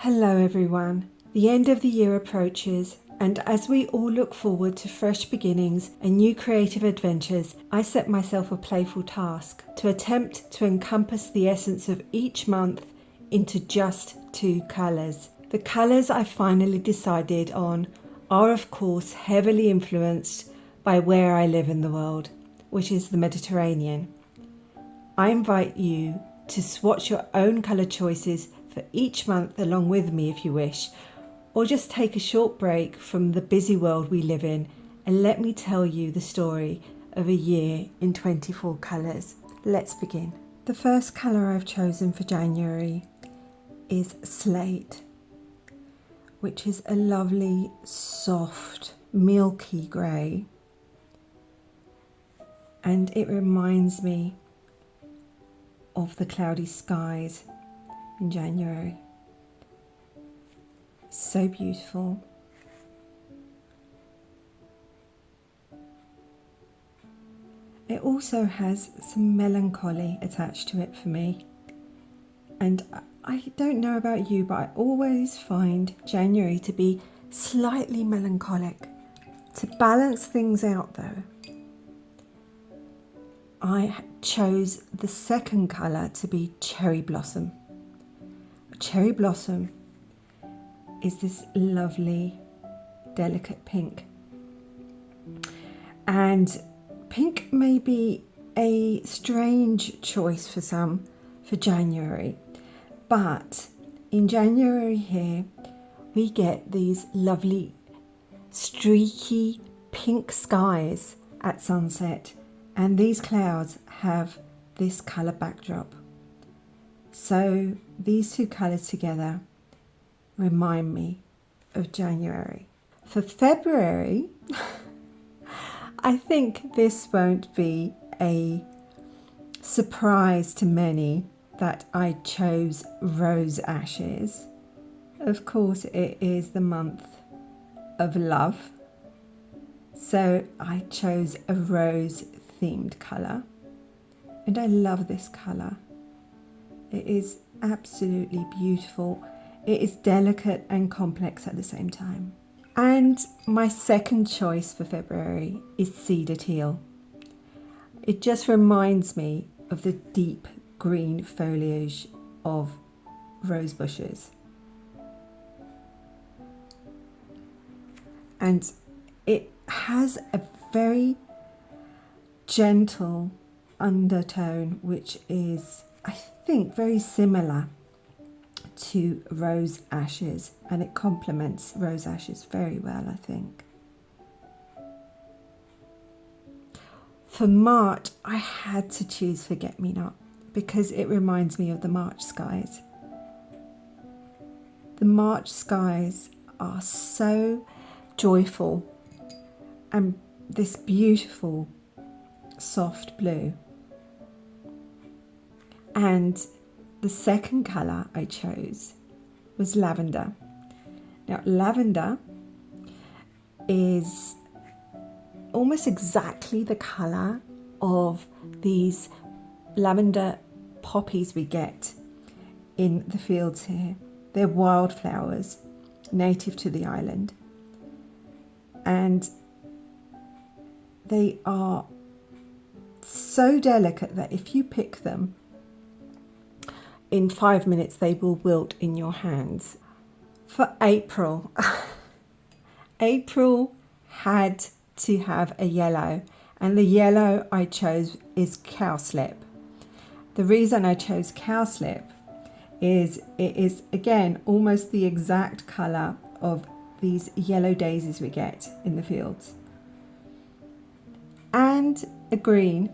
Hello everyone. The end of the year approaches, and as we all look forward to fresh beginnings and new creative adventures, I set myself a playful task to attempt to encompass the essence of each month into just 2 colours. The colours I finally decided on are of course heavily influenced by where I live in the world, which is the Mediterranean. I invite you to swatch your own colour choices for each month along with me if you wish, or just take a short break from the busy world we live in and let me tell you the story of a year in 24 colours. Let's begin. The first colour I've chosen for January is Slate, which is a lovely, soft, milky grey, and it reminds me of the cloudy skies in January. So beautiful. It also has some melancholy attached to it for me. And I don't know about you, but I always find January to be slightly melancholic. To balance things out though, I chose the second colour to be Cherry Blossom. Cherry Blossom is this lovely, delicate pink. And pink may be a strange choice for some for January, but in January here, we get these lovely, streaky pink skies at sunset, and these clouds have this colour backdrop. So these 2 colours together remind me of January. For February, I think this won't be a surprise to many that I chose Rose Ashes. Of course, it is the month of love, so I chose a rose themed colour, and I love this colour. It is absolutely beautiful. It is delicate and complex at the same time. And my second choice for February is Cedar Teal. It just reminds me of the deep green foliage of rose bushes. And it has a very gentle undertone, which is, I think, very similar to Rose Ashes, and it complements Rose Ashes very well, I think. For March, I had to choose Forget Me Not because it reminds me of the March skies. The March skies are so joyful and this beautiful soft blue. And the second colour I chose was lavender. Now, lavender is almost exactly the colour of these lavender poppies we get in the fields here. They're wildflowers native to the island. And they are so delicate that if you pick them, in 5 minutes they will wilt in your hands. For April, April had to have a yellow, and the yellow I chose is cowslip. The reason I chose cowslip is it is again almost the exact colour of these yellow daisies we get in the fields. And a green,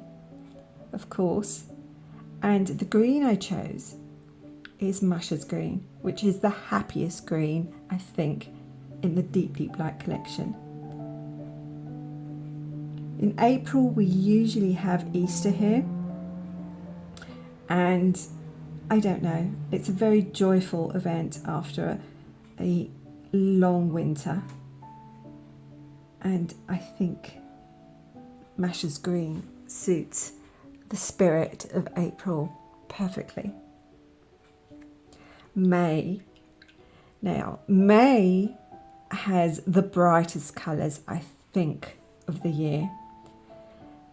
of course, and the green I chose is Masha's green, which is the happiest green, I think, in the DeepDeepLight collection. In April, we usually have Easter here, and I don't know, it's a very joyful event after a long winter, and I think Masha's green suits the spirit of April perfectly. May Now, May has the brightest colours, I think, of the year.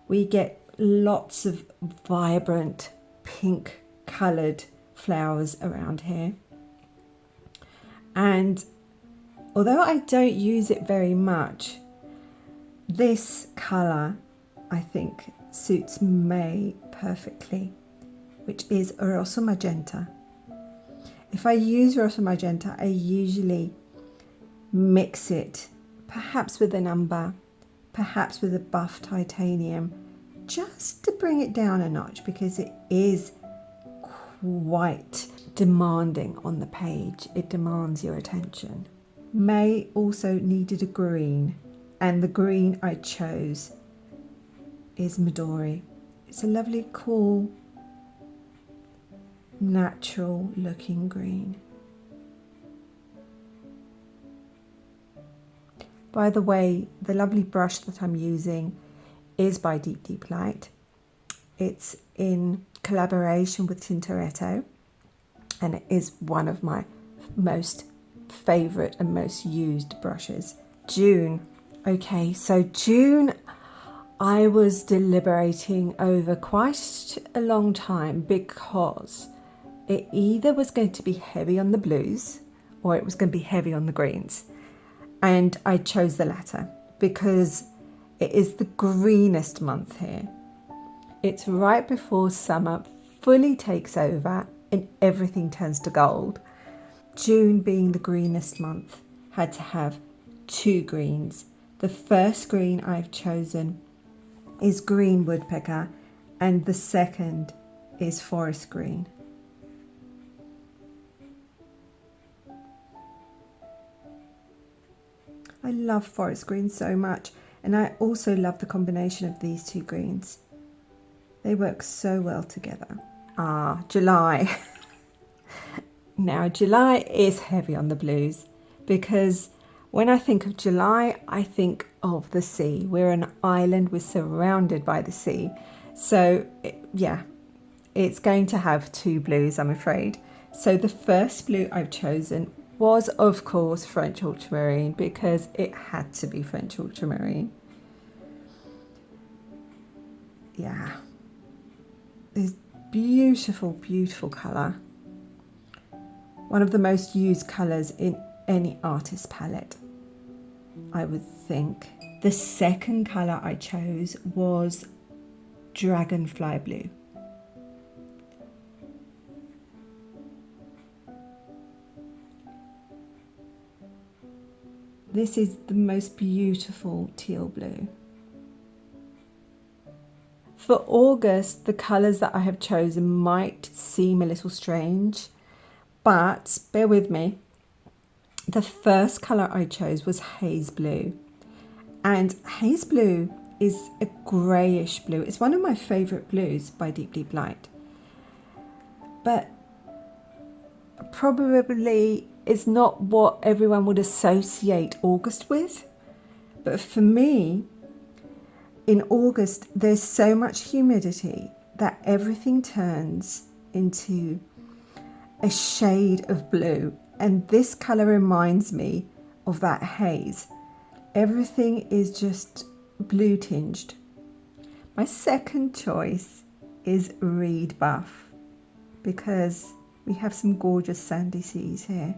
We get lots of vibrant pink coloured flowers around here. And although I don't use it very much, this colour I think suits May perfectly, which is Rosso Magenta. If I use Rosso Magenta, I usually mix it perhaps with an umber, perhaps with a buff titanium, just to bring it down a notch, because it is quite demanding on the page. It demands your attention. May also needed a green, and the green I chose is Midori. It's a lovely, cool, natural looking green. By the way, the lovely brush that I'm using is by DeepDeepLight. It's in collaboration with Tintoretto, and it is one of my most favourite and most used brushes. June. Okay, so June, I was deliberating over quite a long time, because it either was going to be heavy on the blues or it was going to be heavy on the greens. And I chose the latter because it is the greenest month here. It's right before summer fully takes over and everything turns to gold. June, being the greenest month, had to have two greens. The first green I've chosen is green woodpecker, and the second is forest green. I love forest green so much, and I also love the combination of these two greens. They work so well together. July. Now, July is heavy on the blues, because when I think of July, I think of the sea. We're an island, we're surrounded by the sea. So, yeah, it's going to have two blues, I'm afraid. So the first blue I've chosen was, of course, French ultramarine, because it had to be French ultramarine. Yeah, this beautiful, beautiful colour. One of the most used colours in any artist's palette, I would think. The second colour I chose was Dragonfly Blue. This is the most beautiful teal blue. For August, the colours that I have chosen might seem a little strange, but bear with me. The first colour I chose was Haze Blue, and Haze Blue is a greyish blue. It's one of my favourite blues by DeepDeepLight, but probably is not what everyone would associate August with. But for me, in August, there's so much humidity that everything turns into a shade of blue, and this colour reminds me of that haze. Everything is just blue tinged. My second choice is Reed Buff, because we have some gorgeous sandy seas here,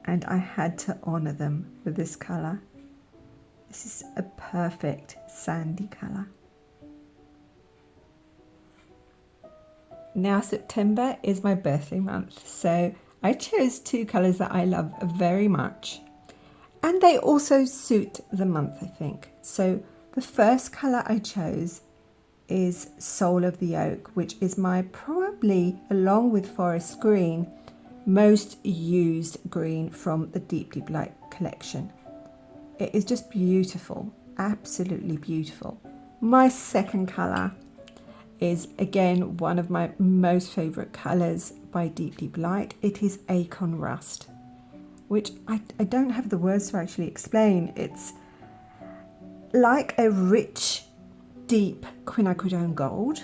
and I had to honour them with this colour. This is a perfect sandy colour. Now September is my birthday month, so I chose two colours that I love very much, and they also suit the month, I think. So the first colour I chose is Soul of the Oak, which is my probably, along with Forest Green, most used green from the DeepDeepLight collection. It is just beautiful, absolutely beautiful. My second colour is again one of my most favourite colours by DeepDeepLight. It is Acorn Rust, which I don't have the words to actually explain. It's like a rich, deep quinacridone gold,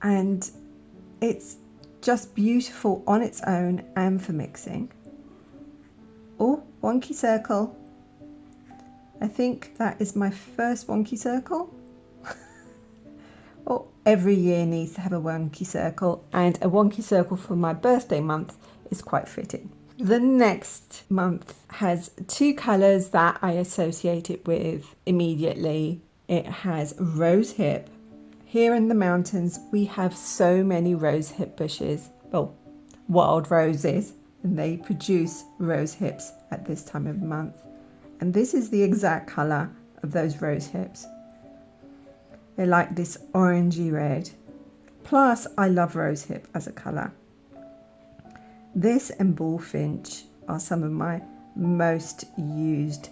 and it's just beautiful on its own and for mixing. Oh, wonky circle. I think that is my first wonky circle. Oh, every year needs to have a wonky circle, and a wonky circle for my birthday month is quite fitting. The next month has two colours that I associate it with immediately. It has rose hip. Here in the mountains, we have so many rose hip bushes, well, wild roses, and they produce rose hips at this time of month. And this is the exact colour of those rose hips. They're like this orangey red. Plus, I love rose hip as a colour. This and bullfinch are some of my most used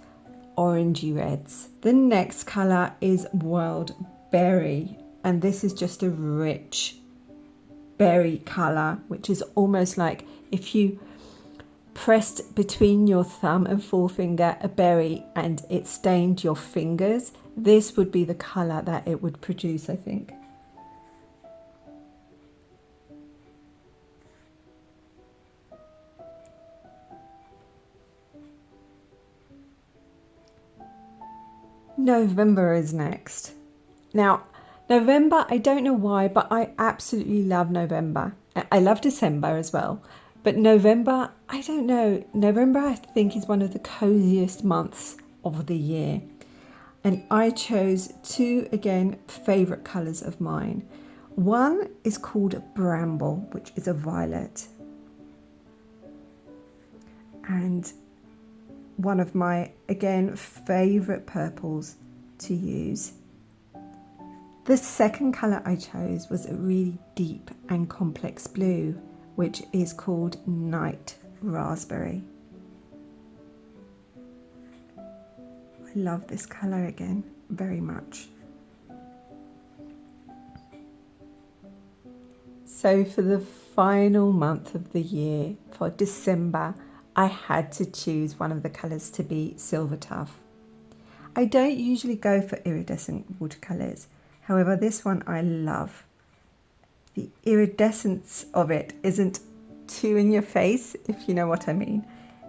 orangey reds. The next colour is wild berry, and this is just a rich berry colour, which is almost like if you pressed between your thumb and forefinger a berry and it stained your fingers, this would be the colour that it would produce, I think. November is next. Now, November, I don't know why, but I absolutely love November. I love December as well. But November, I don't know. November, I think, is one of the coziest months of the year. And I chose two, again, favourite colours of mine. One is called Bramble, which is a violet. And one of my, again, favourite purples to use. The second colour I chose was a really deep and complex blue, which is called Night Raspberry. I love this colour again very much. So for the final month of the year, for December, I had to choose one of the colours to be Silver Tuff. I don't usually go for iridescent watercolours. However, this one I love. The iridescence of it isn't too in your face, if you know what I mean.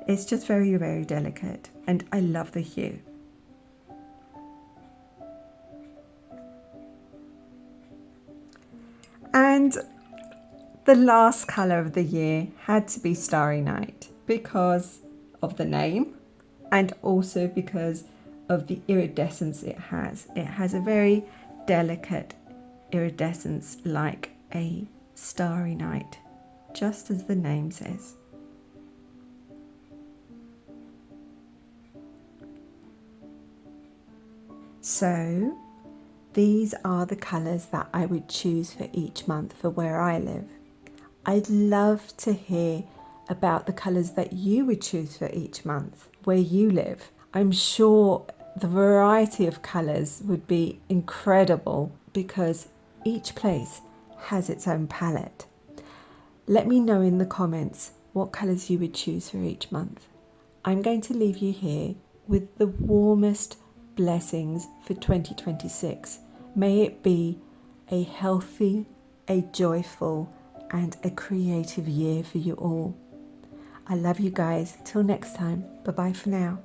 It's just very, very delicate, and I love the hue. And the last colour of the year had to be Starry Night because of the name and also because of the iridescence it has. It has a very delicate iridescence like a starry night, just as the name says. So these are the colours that I would choose for each month for where I live. I'd love to hear about the colours that you would choose for each month where you live. I'm sure the variety of colours would be incredible because each place has its own palette. Let me know in the comments what colours you would choose for each month. I'm going to leave you here with the warmest blessings for 2026. May it be a healthy, a joyful, and a creative year for you all. I love you guys. Till next time. Bye-bye for now.